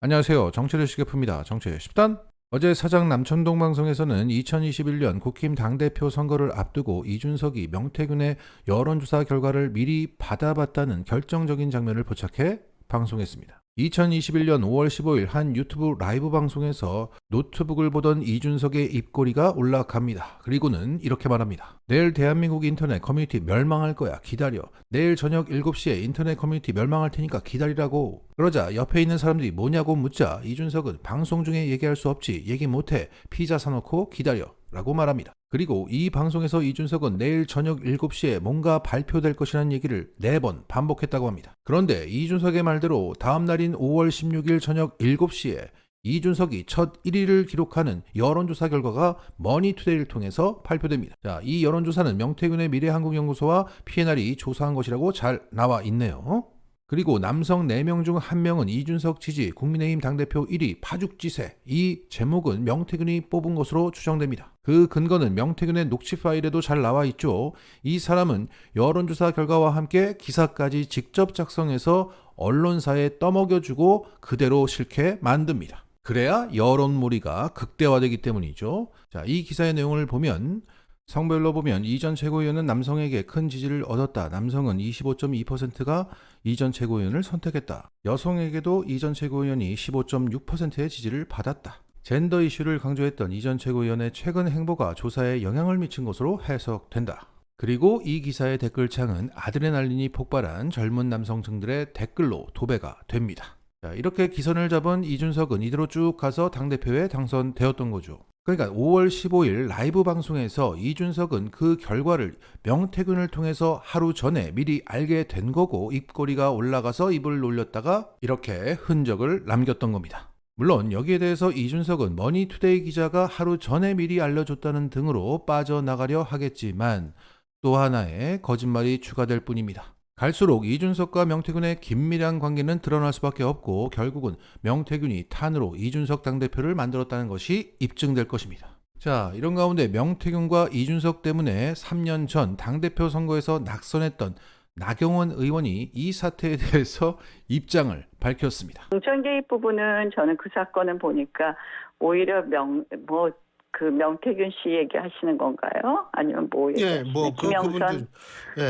안녕하세요. 정치를 쉽게 풉니다. 정치의 10단. 어제 사장 남천동 방송에서는 2021년 국힘 당대표 선거를 앞두고 이준석이 명태균의 여론조사 결과를 미리 받아봤다는 결정적인 장면을 포착해 방송했습니다. 2021년 5월 15일 한 유튜브 라이브 방송에서 노트북을 보던 이준석의 입꼬리가 올라갑니다. 그리고는 이렇게 말합니다. 내일 대한민국 인터넷 커뮤니티 멸망할 거야. 기다려. 내일 저녁 7시에 인터넷 커뮤니티 멸망할 테니까 기다리라고. 그러자 옆에 있는 사람들이 뭐냐고 묻자 이준석은 방송 중에 얘기할 수 없지. 얘기 못해. 피자 사놓고 기다려. 라고 말합니다. 그리고 이 방송에서 이준석은 내일 저녁 7시에 뭔가 발표될 것이라는 얘기를 4번 반복했다고 합니다. 그런데 이준석의 말대로 다음 날인 5월 16일 저녁 7시에 이준석이 첫 1위를 기록하는 여론조사 결과가 머니투데이를 통해서 발표됩니다. 자, 이 여론조사는 명태균의 미래한국연구소와 P&R이 조사한 것이라고 잘 나와 있네요. 그리고 남성 4명 중 1명은 이준석 지지 국민의힘 당대표 1위 파죽지세, 이 제목은 명태균이 뽑은 것으로 추정됩니다. 그 근거는 명태균의 녹취 파일에도 잘 나와 있죠. 이 사람은 여론조사 결과와 함께 기사까지 직접 작성해서 언론사에 떠먹여주고 그대로 실게 만듭니다. 그래야 여론몰이가 극대화되기 때문이죠. 자, 이 기사의 내용을 보면 성별로 보면 이전 최고위원은 남성에게 큰 지지를 얻었다. 남성은 25.2%가 이전 최고위원을 선택했다. 여성에게도 이전 최고위원이 15.6%의 지지를 받았다. 젠더 이슈를 강조했던 이전 최고위원의 최근 행보가 조사에 영향을 미친 것으로 해석된다. 그리고 이 기사의 댓글창은 아드레날린이 폭발한 젊은 남성층들의 댓글로 도배가 됩니다. 자, 이렇게 기선을 잡은 이준석은 이대로 쭉 가서 당대표에 당선되었던 거죠. 그러니까 5월 15일 라이브 방송에서 이준석은 그 결과를 명태균을 통해서 하루 전에 미리 알게 된 거고 입꼬리가 올라가서 입을 놀렸다가 이렇게 흔적을 남겼던 겁니다. 물론 여기에 대해서 이준석은 머니투데이 기자가 하루 전에 미리 알려줬다는 등으로 빠져나가려 하겠지만 또 하나의 거짓말이 추가될 뿐입니다. 갈수록 이준석과 명태균의 긴밀한 관계는 드러날 수밖에 없고 결국은 명태균이 탄으로 이준석 당대표를 만들었다는 것이 입증될 것입니다. 자, 이런 가운데 명태균과 이준석 때문에 3년 전 당대표 선거에서 낙선했던 나경원 의원이 이 사태에 대해서 입장을 밝혔습니다. 공천 개입 부분은 저는 그 사건은 보니까 오히려 명태균 씨 얘기하시는 건가요? 아니면 뭐 얘기하시는 김영선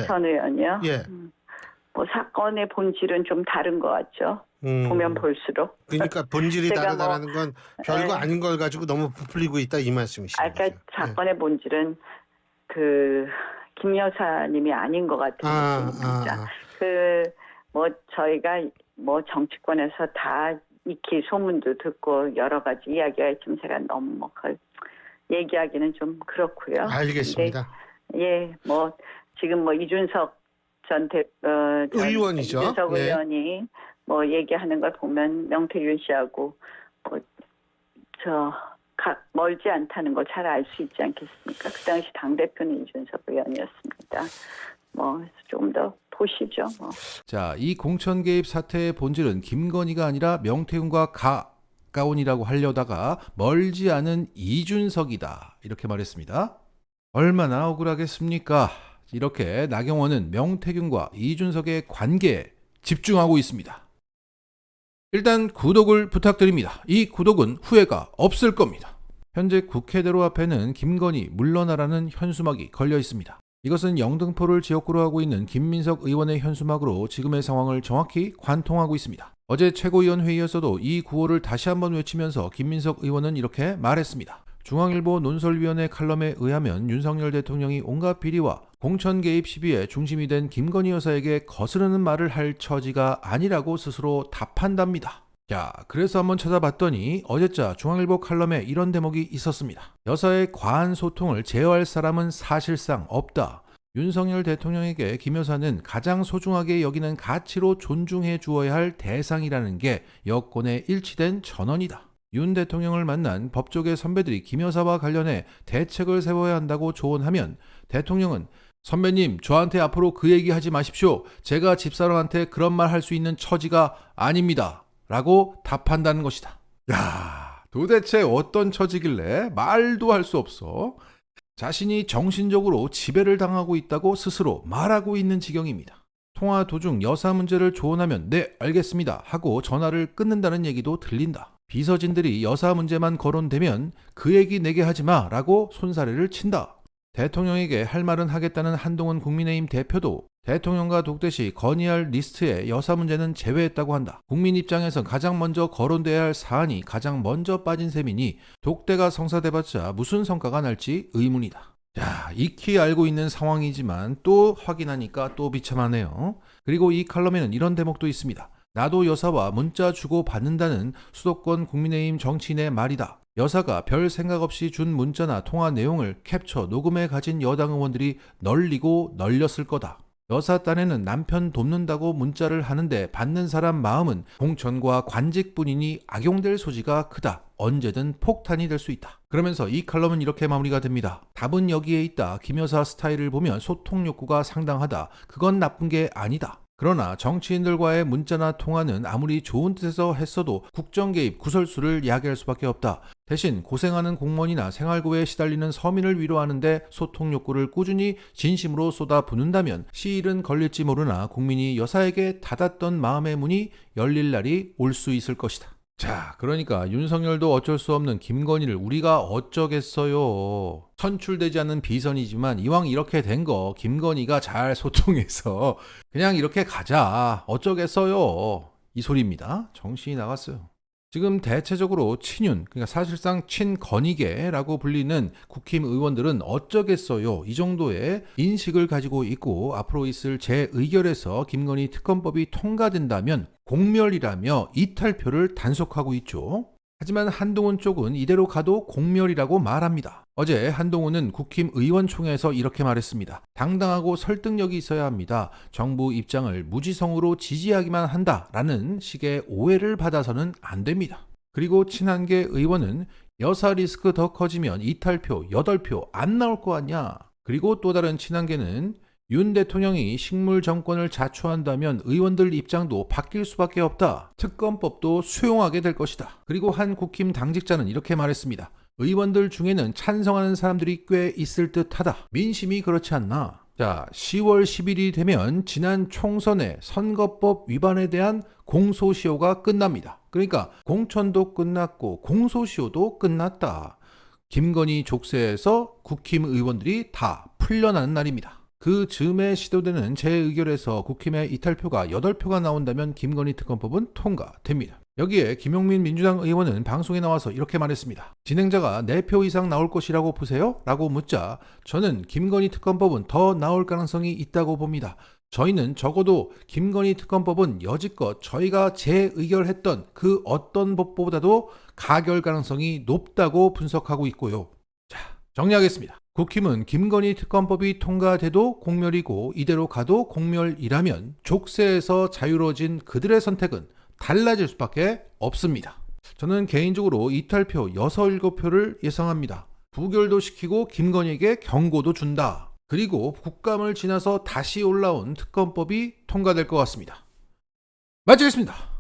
전 의원이요? 예. 사건의 본질은 좀 다른 것 같죠. 보면 볼수록. 그러니까 본질이 다르다는 건 별거 아닌 걸 가지고 너무 부풀리고 있다 이 말씀이시죠. 그러니까 사건의 본질은 김 여사님이 아닌 것 같은 느낌입니다. 저희가 정치권에서 다 익히 소문도 듣고 여러 가지 이야기가 있지만 제가 너무 얘기하기는 좀 그렇고요. 알겠습니다. 근데, 지금 이준석 의원이죠. 이준석 의원이 얘기하는 걸 보면 명태균 씨하고 멀지 않다는 걸 잘 알 수 있지 않겠습니까? 그 당시 당대표는 이준석 의원이었습니다. 좀 더 보시죠. 자, 이 공천 개입 사태의 본질은 김건희가 아니라 명태균과 가까운이라고 하려다가 멀지 않은 이준석이다. 이렇게 말했습니다. 얼마나 억울하겠습니까? 이렇게 나경원은 명태균과 이준석의 관계에 집중하고 있습니다. 일단 구독을 부탁드립니다. 이 구독은 후회가 없을 겁니다. 현재 국회대로 앞에는 김건희 물러나라는 현수막이 걸려 있습니다. 이것은 영등포를 지역구로 하고 있는 김민석 의원의 현수막으로 지금의 상황을 정확히 관통하고 있습니다. 어제 최고위원회의에서도 이 구호를 다시 한번 외치면서 김민석 의원은 이렇게 말했습니다. 중앙일보 논설위원회 칼럼에 의하면 윤석열 대통령이 온갖 비리와 공천 개입 시비의 중심이 된 김건희 여사에게 거스르는 말을 할 처지가 아니라고 스스로 답한답니다. 자, 그래서 한번 찾아봤더니 어제자 중앙일보 칼럼에 이런 대목이 있었습니다. 여사의 과한 소통을 제어할 사람은 사실상 없다. 윤석열 대통령에게 김 여사는 가장 소중하게 여기는 가치로 존중해 주어야 할 대상이라는 게 여권에 일치된 전언이다. 윤 대통령을 만난 법조계 선배들이 김 여사와 관련해 대책을 세워야 한다고 조언하면 대통령은 선배님, 저한테 앞으로 그 얘기 하지 마십시오. 제가 집사람한테 그런 말 할 수 있는 처지가 아닙니다. 라고 답한다는 것이다. 야, 도대체 어떤 처지길래 말도 할 수 없어? 자신이 정신적으로 지배를 당하고 있다고 스스로 말하고 있는 지경입니다. 통화 도중 여사 문제를 조언하면 네 알겠습니다 하고 전화를 끊는다는 얘기도 들린다. 비서진들이 여사 문제만 거론되면 그 얘기 내게 하지마 라고 손사래를 친다. 대통령에게 할 말은 하겠다는 한동훈 국민의힘 대표도 대통령과 독대시 건의할 리스트에 여사 문제는 제외했다고 한다. 국민 입장에선 가장 먼저 거론돼야 할 사안이 가장 먼저 빠진 셈이니 독대가 성사돼봤자 무슨 성과가 날지 의문이다. 자, 익히 알고 있는 상황이지만 또 확인하니까 또 비참하네요. 그리고 이 칼럼에는 이런 대목도 있습니다. 나도 여사와 문자 주고 받는다는 수도권 국민의힘 정치인의 말이다. 여사가 별 생각 없이 준 문자나 통화 내용을 캡처, 녹음해 가진 여당 의원들이 널리고 널렸을 거다. 여사 딴에는 남편 돕는다고 문자를 하는데 받는 사람 마음은 공천과 관직뿐이니 악용될 소지가 크다. 언제든 폭탄이 될 수 있다. 그러면서 이 칼럼은 이렇게 마무리가 됩니다. 답은 여기에 있다. 김 여사 스타일을 보면 소통 욕구가 상당하다. 그건 나쁜 게 아니다. 그러나 정치인들과의 문자나 통화는 아무리 좋은 뜻에서 했어도 국정 개입, 구설수를 야기할 수밖에 없다. 대신 고생하는 공무원이나 생활고에 시달리는 서민을 위로하는데 소통 욕구를 꾸준히 진심으로 쏟아붓는다면 시일은 걸릴지 모르나 국민이 여사에게 닫았던 마음의 문이 열릴 날이 올 수 있을 것이다. 자, 그러니까 윤석열도 어쩔 수 없는 김건희를 우리가 어쩌겠어요. 선출되지 않는 비선이지만 이왕 이렇게 된 거 김건희가 잘 소통해서 그냥 이렇게 가자. 어쩌겠어요. 이 소리입니다. 정신이 나갔어요. 지금 대체적으로 친윤, 그러니까 사실상 친건희계라고 불리는 국힘 의원들은 어쩌겠어요. 이 정도의 인식을 가지고 있고 앞으로 있을 재의결에서 김건희 특검법이 통과된다면 공멸이라며 이탈표를 단속하고 있죠. 하지만 한동훈 쪽은 이대로 가도 공멸이라고 말합니다. 어제 한동훈은 국힘 의원총회에서 이렇게 말했습니다. 당당하고 설득력이 있어야 합니다. 정부 입장을 무지성으로 지지하기만 한다라는 식의 오해를 받아서는 안 됩니다. 그리고 친한계 의원은 여사 리스크 더 커지면 이탈표 8표 안 나올 거 아니야. 그리고 또 다른 친한계는 윤 대통령이 식물 정권을 자초한다면 의원들 입장도 바뀔 수밖에 없다. 특검법도 수용하게 될 것이다. 그리고 한 국힘 당직자는 이렇게 말했습니다. 의원들 중에는 찬성하는 사람들이 꽤 있을 듯하다. 민심이 그렇지 않나? 자, 10월 10일이 되면 지난 총선의 선거법 위반에 대한 공소시효가 끝납니다. 그러니까 공천도 끝났고 공소시효도 끝났다. 김건희 족쇄에서 국힘 의원들이 다 풀려나는 날입니다. 그 즈음에 시도되는 재의결에서 국힘의 이탈표가 8표가 나온다면 김건희 특검법은 통과됩니다. 여기에 김용민 민주당 의원은 방송에 나와서 이렇게 말했습니다. 진행자가 4표 이상 나올 것이라고 보세요? 라고 묻자 저는 김건희 특검법은 더 나올 가능성이 있다고 봅니다. 저희는 적어도 김건희 특검법은 여지껏 저희가 재의결했던 그 어떤 법보다도 가결 가능성이 높다고 분석하고 있고요. 자, 정리하겠습니다. 국힘은 김건희 특검법이 통과돼도 공멸이고 이대로 가도 공멸이라면 족쇄에서 자유로워진 그들의 선택은 달라질 수밖에 없습니다. 저는 개인적으로 이탈표 6, 7표를 예상합니다. 부결도 시키고 김건희에게 경고도 준다. 그리고 국감을 지나서 다시 올라온 특검법이 통과될 것 같습니다. 마치겠습니다.